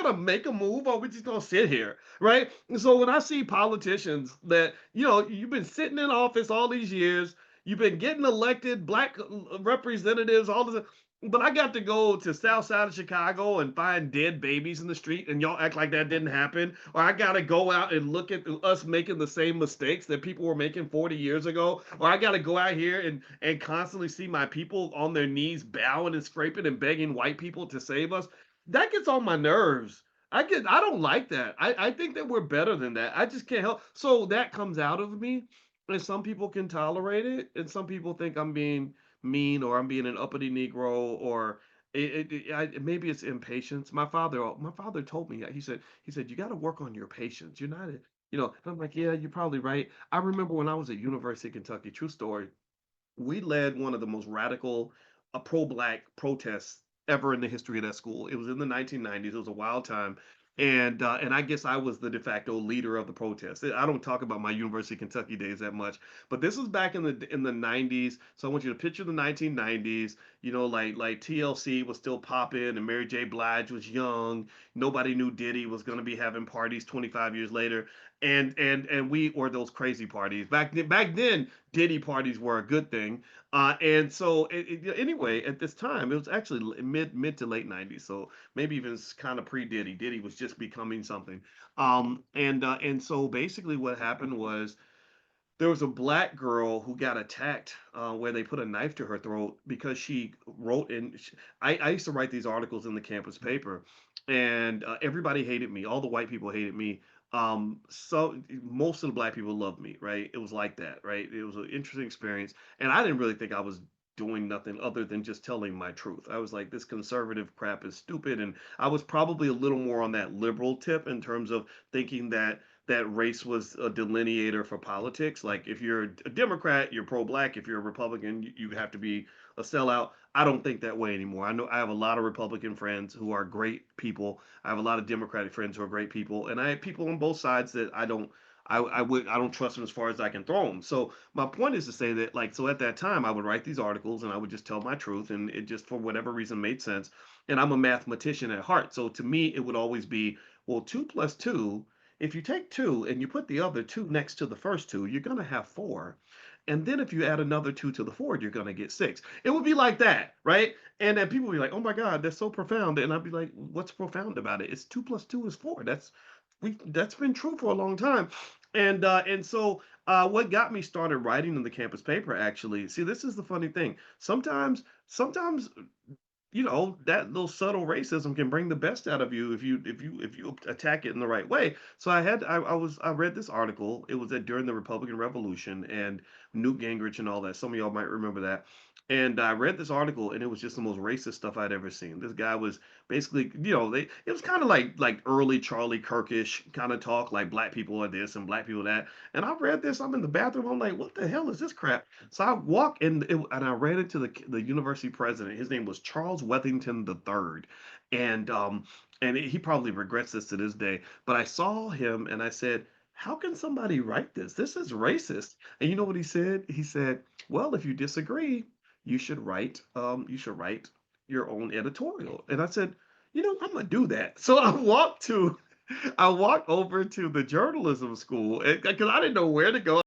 gonna make a move, or we just gonna sit here, right? And so when I see politicians that, you've been sitting in office all these years, you've been getting elected, black representatives, all this, but I got to go to South Side of Chicago and find dead babies in the street, and y'all act like that didn't happen. Or I got to go out and look at us making the same mistakes that people were making 40 years ago. Or I got to go out here and constantly see my people on their knees bowing and scraping and begging white people to save us. That gets on my nerves. I don't like that. I think that we're better than that. I just can't help. So that comes out of me, and some people can tolerate it, and some people think I'm being mean or I'm being an uppity Negro or maybe it's impatience. My father told me that. He said you got to work on your patience. You're not a, And I'm like, yeah, you're probably right. I remember when I was at University of Kentucky. True story. We led one of the most radical pro-black protests ever in the history of that school. It was in the 1990s. It was a wild time. And I guess I was the de facto leader of the protest. I don't talk about my University of Kentucky days that much, but this was back in the 90s. So I want you to picture the 1990s. Like TLC was still popping, and Mary J. Blige was young. Nobody knew Diddy was going to be having parties 25 years later, and we or those crazy parties back then. Diddy parties were a good thing. And so anyway, at this time, it was actually mid to late 90s. So maybe even kind of pre Diddy. Diddy was just becoming something. And so basically what happened was there was a black girl who got attacked where they put a knife to her throat because she wrote in. I used to write these articles in the campus paper, and everybody hated me. All the white people hated me. So most of the black people loved me, right? It was like that, right? It was an interesting experience, and I didn't really think I was doing nothing other than just telling my truth. I was like, this conservative crap is stupid, and I was probably a little more on that liberal tip in terms of thinking that race was a delineator for politics. Like if you're a Democrat, you're pro-black. If you're a Republican, you have to be a sellout. I don't think that way anymore. I know I have a lot of Republican friends who are great people. I have a lot of Democratic friends who are great people, and I have people on both sides that I don't trust them as far as I can throw them. So my point is to say that like so at that time I would write these articles and I would just tell my truth and it just for whatever reason made sense. And I'm a mathematician at heart, so to me it would always be well 2 plus 2. If you take two and you put the other two next to the first two, you're going to have four. And then if you add another two to the four, you're going to get six. It would be like that, right? And then people would be like, oh my God, that's so profound. And I'd be like, what's profound about it? It's 2 plus 2 is four. That's been true for a long time. And so what got me started writing in the campus paper actually, see, this is the funny thing. Sometimes that little subtle racism can bring the best out of you if you attack it in the right way. So I read this article. It was during the Republican Revolution and Newt Gingrich and all that. Some of y'all might remember that. And I read this article and it was just the most racist stuff I'd ever seen. This guy was basically, it was kind of like early Charlie Kirkish kind of talk, like black people are this and black people that. And I read this. I'm in the bathroom. I'm like, what the hell is this crap? So I walk and I ran into the university president. His name was Charles Wethington III, and he probably regrets this to this day. But I saw him and I said, "How can somebody write this? This is racist." And you know what he said? He said, "Well, if you disagree, you should write your own editorial." And I said, I'm gonna do that. So I walked over to the journalism school because I didn't know where to go.